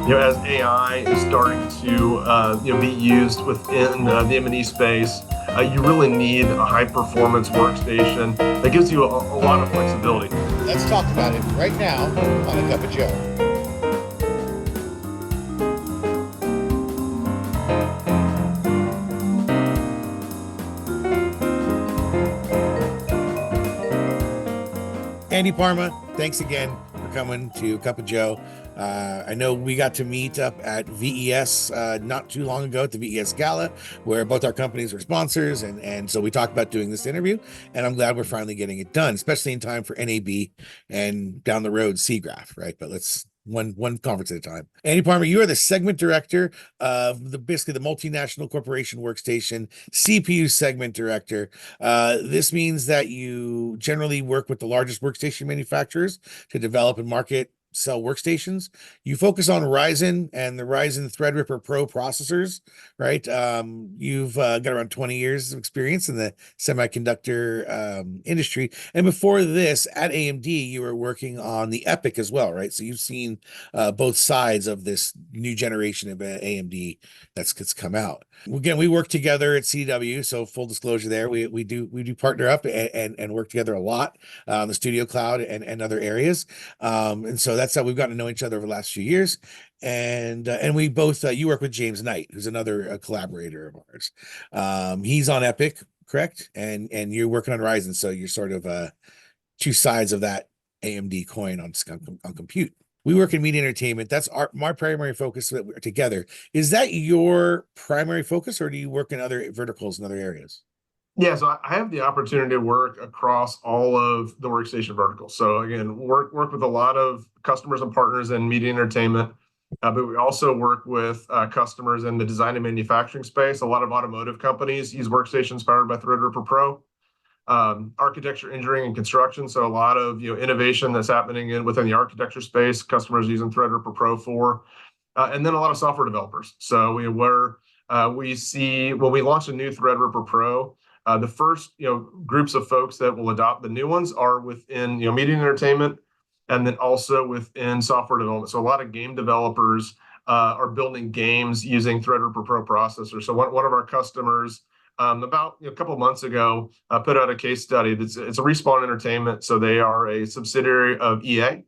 As AI is starting to be used within the M&E space, you really need a high performance workstation that gives you a lot of flexibility. Let's talk about it right now on A Cup of Joe. Andy Parma, thanks again for coming to A Cup of Joe. I know we got to meet up at VES not too long ago at the VES Gala, where both our companies were sponsors, and so we talked about doing this interview, and I'm glad we're finally getting it done, especially in time for NAB and down the road SIGGRAPH, right? But let's one conference at a time. Andy Parma, you are the segment director of basically the multinational corporation workstation CPU segment director. This means that you generally work with the largest workstation manufacturers to develop and sell workstations. You focus on Ryzen and the Ryzen Threadripper Pro processors, right? You've got around 20 years of experience in the semiconductor industry. And before this, at AMD, you were working on the EPYC as well, right? So you've seen both sides of this new generation of AMD that's come out. Again, we work together at CW, so full disclosure there, we do partner up and work together a lot on the Studio Cloud and other areas. And so that's how we've gotten to know each other over the last few years. And we both, you work with James Knight, who's another collaborator of ours. He's on EPYC, correct? And you're working on Ryzen, so you're sort of two sides of that AMD coin on compute. We work in media entertainment. That's my primary focus together. Is that your primary focus, or do you work in other verticals and other areas? Yeah, so I have the opportunity to work across all of the workstation verticals. So again, work with a lot of customers and partners in media entertainment, but we also work with customers in the design and manufacturing space. A lot of automotive companies use workstations powered by Threadripper Pro. Architecture, engineering, and construction. So a lot of innovation that's happening within the architecture space. Customers using Threadripper Pro for, and then a lot of software developers. So we see when we launch a new Threadripper Pro, the first groups of folks that will adopt the new ones are within media and entertainment, and then also within software development. So a lot of game developers are building games using Threadripper Pro processors. So one of our customers about a couple of months ago put out a case study. It's a Respawn Entertainment, so they are a subsidiary of EA,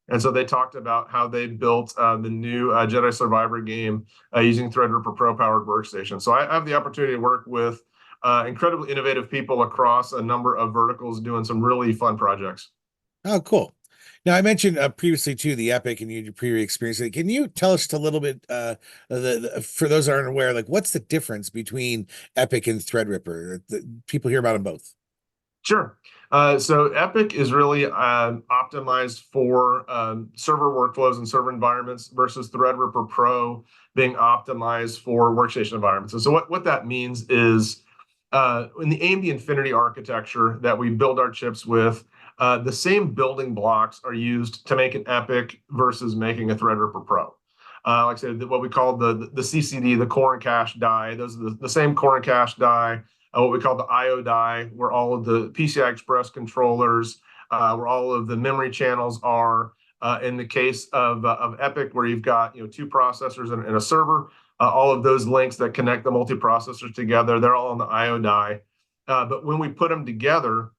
and so they talked about how they built the new Jedi Survivor game using Threadripper Pro powered workstation. So I have the opportunity to work with incredibly innovative people across a number of verticals doing some really fun projects. Oh, cool. Now, I mentioned previously too the EPYC and your previous experience. Can you tell us just a little bit, for those that aren't aware, like what's the difference between EPYC and Threadripper? People hear about them both. Sure. So EPYC is really optimized for server workflows and server environments versus Threadripper Pro being optimized for workstation environments. And so what that means is in the AMD Infinity architecture that we build our chips with, the same building blocks are used to make an EPYC versus making a Threadripper Pro. Like I said, what we call the CCD, the core and cache die, those are the same core and cache die. What we call the IO die, where all of the PCI Express controllers, where all of the memory channels are. In the case of EPYC, where you've got two processors and a server, all of those links that connect the multiprocessors together, they're all on the IO die. But when we put them together,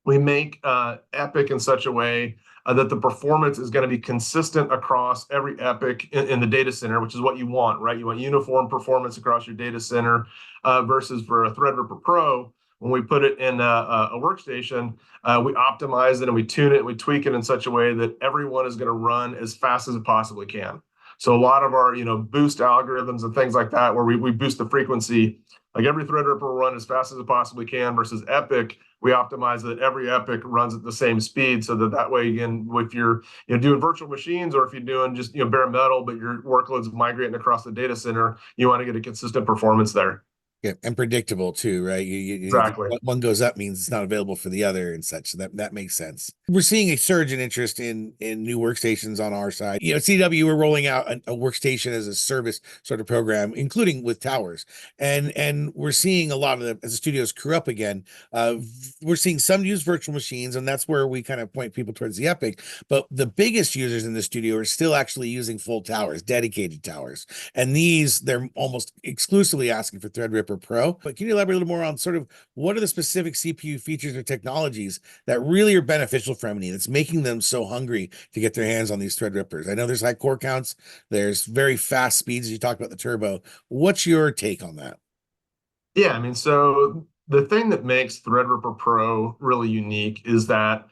we make EPYC in such a way that the performance is going to be consistent across every EPYC in the data center, which is what you want, right? You want uniform performance across your data center versus for a Threadripper Pro, when we put it in a workstation, we optimize it and we tune it and we tweak it in such a way that everyone is going to run as fast as it possibly can. So a lot of our boost algorithms and things like that, where we boost the frequency, like every Threadripper will run as fast as it possibly can, versus EPYC, we optimize that every EPYC runs at the same speed, so that way, again, if you're doing virtual machines, or if you're doing just bare metal, but your workload's migrating across the data center, you want to get a consistent performance there. Yeah, and predictable too, right? Exactly. One goes up means it's not available for the other and such. So that makes sense. We're seeing a surge in interest in new workstations on our side. You know, CW, we're rolling out a workstation as a service sort of program, including with towers, and we're seeing a lot of the as the studios crew up again. We're seeing some use virtual machines, and that's where we kind of point people towards the EPYC. But the biggest users in the studio are still actually using full towers, dedicated towers. And these, they're almost exclusively asking for Threadripper Pro. But can you elaborate a little more on sort of what are the specific CPU features or technologies that really are beneficial for AMD that's making them so hungry to get their hands on these Threadrippers? I know there's high core counts, there's very fast speeds. You talked about the turbo. What's your take on that? Yeah, I mean, so the thing that makes Threadripper Pro really unique is that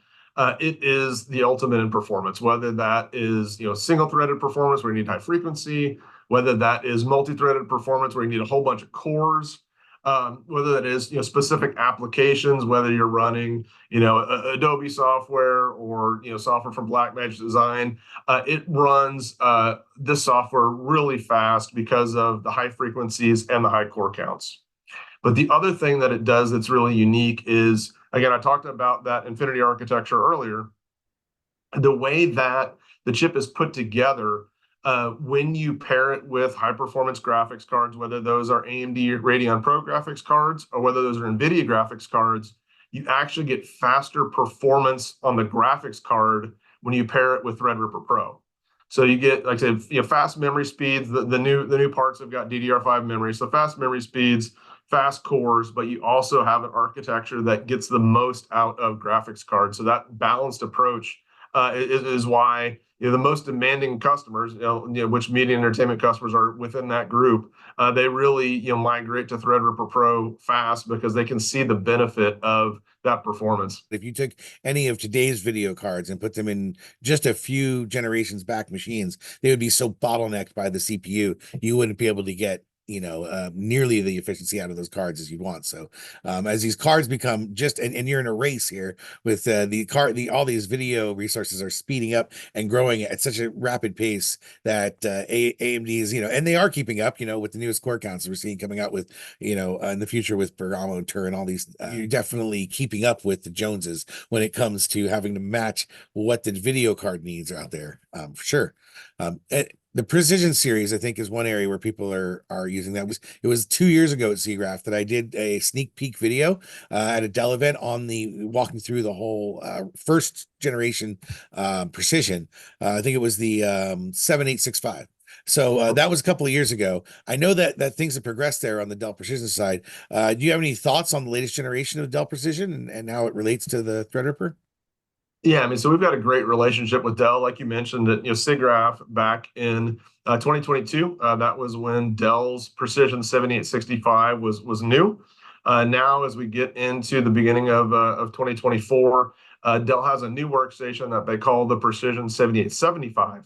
it is the ultimate in performance, whether that is, single-threaded performance where you need high frequency, whether that is multi-threaded performance where you need a whole bunch of cores, whether that is, specific applications, whether you're running, Adobe software or, software from Blackmagic Design, it runs this software really fast because of the high frequencies and the high core counts. But the other thing that it does that's really unique is, again, I talked about that Infinity architecture earlier. The way that the chip is put together, when you pair it with high performance graphics cards, whether those are AMD Radeon Pro graphics cards or whether those are NVIDIA graphics cards, you actually get faster performance on the graphics card when you pair it with Threadripper Pro. So you get, like I said, fast memory speeds. The new parts have got DDR5 memory, so fast memory speeds, fast cores, but you also have an architecture that gets the most out of graphics cards. So that balanced approach is why the most demanding customers, which media and entertainment customers are within that group, they really migrate to Threadripper Pro fast because they can see the benefit of that performance. If you took any of today's video cards and put them in just a few generations back machines, they would be so bottlenecked by the CPU, you wouldn't be able to get nearly the efficiency out of those cards as you'd want. So as these cards become and you're in a race here with all these video resources are speeding up and growing at such a rapid pace that AMD is, and they are keeping up, with the newest core counts we're seeing coming out with, in the future with Bergamo and Tur and all these, you're definitely keeping up with the Joneses when it comes to having to match what the video card needs are out there, for sure. The precision series, I think, is one area where people are using that. It was 2 years ago at SIGGRAPH that I did a sneak peek video at a Dell event on the walking through the whole first generation precision. I think it was the 7865. So that was a couple of years ago. I know that things have progressed there on the Dell Precision side. Do you have any thoughts on the latest generation of Dell Precision and how it relates to the Threadripper? Yeah, I mean, so we've got a great relationship with Dell, like you mentioned, that SIGGRAPH back in 2022. That was when Dell's Precision 7865 was new. Now, as we get into the beginning of 2024, Dell has a new workstation that they call the Precision 7875.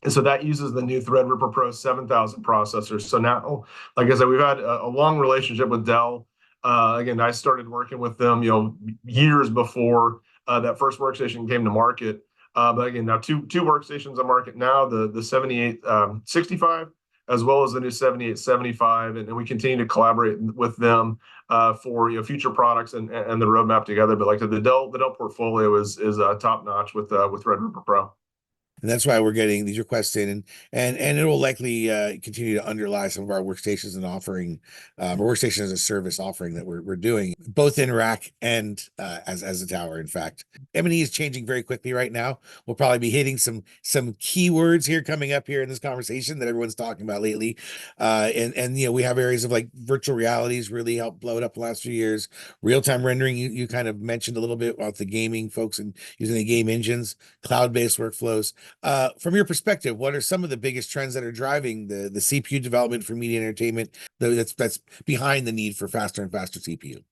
And so that uses the new Threadripper Pro 7000 processors. So now, like I said, we've had a long relationship with Dell. Again, I started working with them, years before that first workstation came to market. But again, now two workstations on market now, the 7865 as well as the new 7875, and we continue to collaborate with them for future products and the roadmap together. But like the Dell portfolio is top notch with Threadripper Pro. And that's why we're getting these requests in, and it will likely continue to underlie some of our workstations and offering, our workstation as a service offering that we're doing both in rack and as a tower. In fact, M&E is changing very quickly right now. We'll probably be hitting some keywords here coming up here in this conversation that everyone's talking about lately, and we have areas of like virtual realities really helped blow it up the last few years. Real-time rendering, you kind of mentioned a little bit about the gaming folks and using the game engines, cloud-based workflows. From your perspective, what are some of the biggest trends that are driving the CPU development for media and entertainment that's behind the need for faster and faster CPU?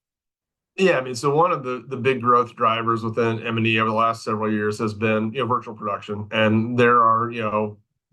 Yeah, I mean, so one of the big growth drivers within M&E over the last several years has been virtual production, and there are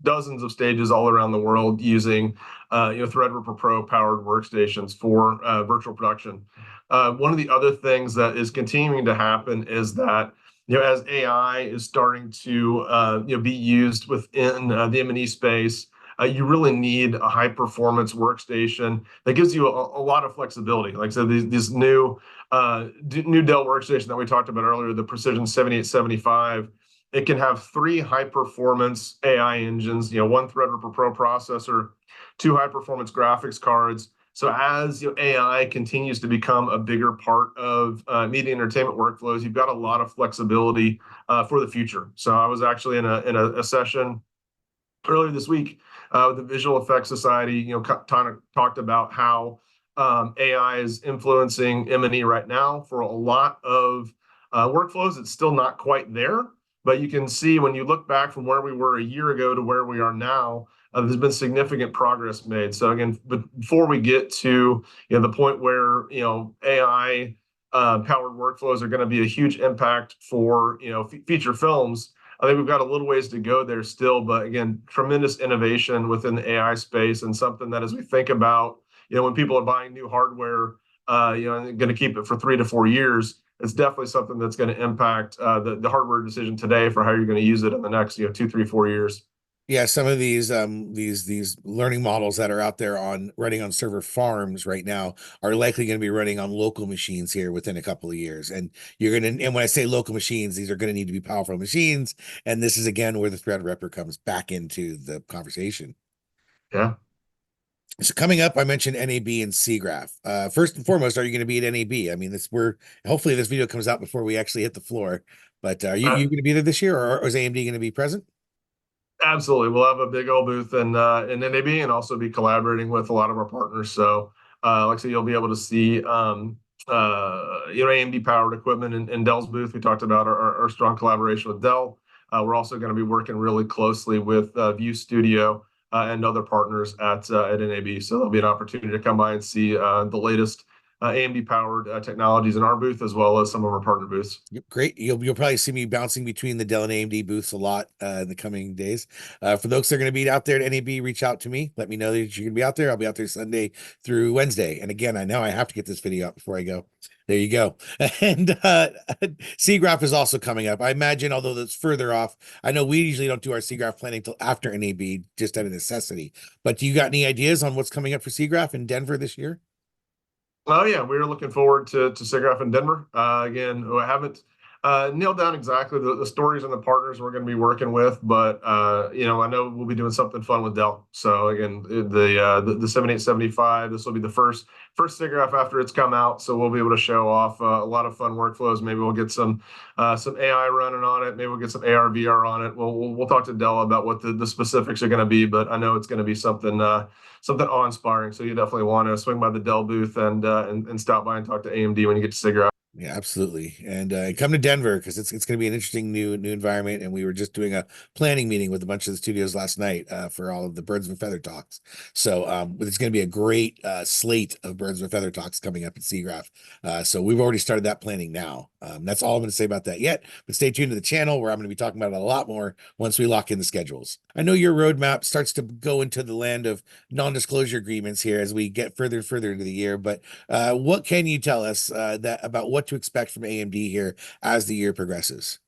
dozens of stages all around the world using Threadripper Pro powered workstations for virtual production. One of the other things that is continuing to happen is that as AI is starting to be used within the M&E space, you really need a high performance workstation that gives you a lot of flexibility. Like I said, these new Dell workstation that we talked about earlier, the Precision 7875, it can have three high performance AI engines, one Threadripper Pro processor, two high performance graphics cards. So as AI continues to become a bigger part of media entertainment workflows, you've got a lot of flexibility for the future. So I was actually in a session earlier this week with the Visual Effects Society. Kind of talked about how AI is influencing M&E right now for a lot of workflows. It's still not quite there, but you can see when you look back from where we were a year ago to where we are now, there's been significant progress made. So again, before we get to the point where AI powered workflows are going to be a huge impact for feature films, I think we've got a little ways to go there still, but again, tremendous innovation within the AI space, and something that as we think about, when people are buying new hardware, and going to keep it for 3 to 4 years, it's definitely something that's going to impact the hardware decision today for how you're going to use it in the next 2, 3, 4 years. Yeah, some of these learning models that are out there on running on server farms right now are likely going to be running on local machines here within a couple of years. And and when I say local machines, these are going to need to be powerful machines. And this is again where the Threadripper comes back into the conversation. Yeah. So coming up, I mentioned NAB and SIGGRAPH. First and foremost, are you going to be at NAB? I mean, hopefully this video comes out before we actually hit the floor. But are you Uh, going to be there this year, or is AMD going to be present? Absolutely. We'll have a big old booth in NAB, and also be collaborating with a lot of our partners. So, like I said, you'll be able to see, AMD powered equipment in Dell's booth. We talked about our strong collaboration with Dell. We're also going to be working really closely with View Studio and other partners at NAB. So there'll be an opportunity to come by and see the latest AMD powered technologies in our booth, as well as some of our partner booths. Yep, great. You'll probably see me bouncing between the Dell and AMD booths a lot in the coming days. For those that are going to be out there at NAB, reach out to me. Let me know that you're going to be out there. I'll be out there Sunday through Wednesday. And again, I know I have to get this video out before I go. There you go. And SIGGRAPH is also coming up. I imagine, although that's further off, I know we usually don't do our SIGGRAPH planning till after NAB, just out of necessity. But do you got any ideas on what's coming up for SIGGRAPH in Denver this year? Oh yeah, we're looking forward to SIGGRAPH in Denver. Again, I haven't nailed down exactly the stories and the partners we're going to be working with, but I know we'll be doing something fun with Dell. So again, the 7875, this will be the first SIGGRAPH after it's come out, so we'll be able to show off a lot of fun workflows. Maybe we'll get some AI running on it. Maybe we'll get some AR VR on it. We'll talk to Dell about what the specifics are going to be, but I know it's going to be something awe-inspiring. So you definitely want to swing by the Dell booth and stop by and talk to AMD when you get to SIGGRAPH. Yeah, absolutely. And come to Denver because it's going to be an interesting new environment. And we were just doing a planning meeting with a bunch of the studios last night for all of the Birds of a Feather talks. So it's going to be a great slate of Birds of a Feather talks coming up at SIGGRAPH. So we've already started that planning now. That's all I'm going to say about that yet. But stay tuned to the channel where I'm going to be talking about it a lot more once we lock in the schedules. I know your roadmap starts to go into the land of non-disclosure agreements here as we get further and further into the year. But what can you tell us about what to expect from AMD here as the year progresses?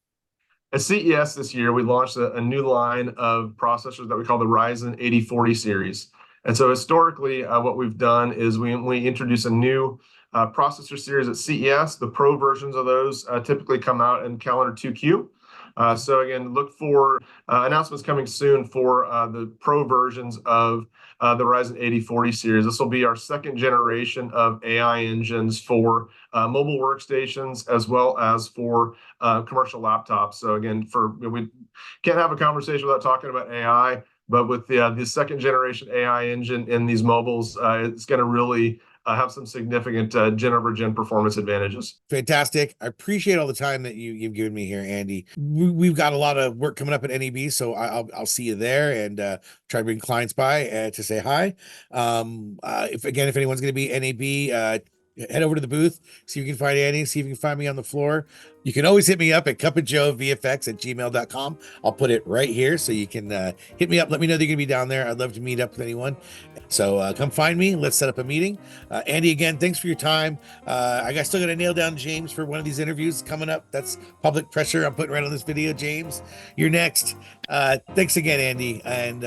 At CES this year, we launched a new line of processors that we call the Ryzen 8040 series. And so historically, what we've done is we introduce a new processor series at CES. The Pro versions of those typically come out in calendar 2Q. So again, look for announcements coming soon for the Pro versions of the Ryzen 8040 series. This will be our second generation of AI engines for mobile workstations, as well as for commercial laptops. So again, we can't have a conversation without talking about AI, but with the second generation AI engine in these mobiles, it's going to really have some significant gen-over-gen performance advantages. Fantastic. I appreciate all the time that you've given me here, Andy. We've got a lot of work coming up at NAB, so I'll see you there and try to bring clients by to say hi. If anyone's going to be NAB, head over to the booth, see if you can find Andy, see if you can find me on the floor. You can always hit me up at cupofjoevfx@gmail.com. I'll put it right here so you can hit me up. Let me know that you're going to be down there. I'd love to meet up with anyone. So come find me. Let's set up a meeting. Andy, again, thanks for your time. Still got to nail down James for one of these interviews coming up. That's public pressure I'm putting right on this video. James, you're next. Thanks again, Andy, and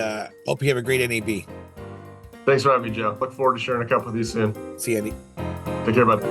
hope you have a great NAB. Thanks for having me, Joe. Look forward to sharing a cup with you soon. See you, Andy. Take care, bud.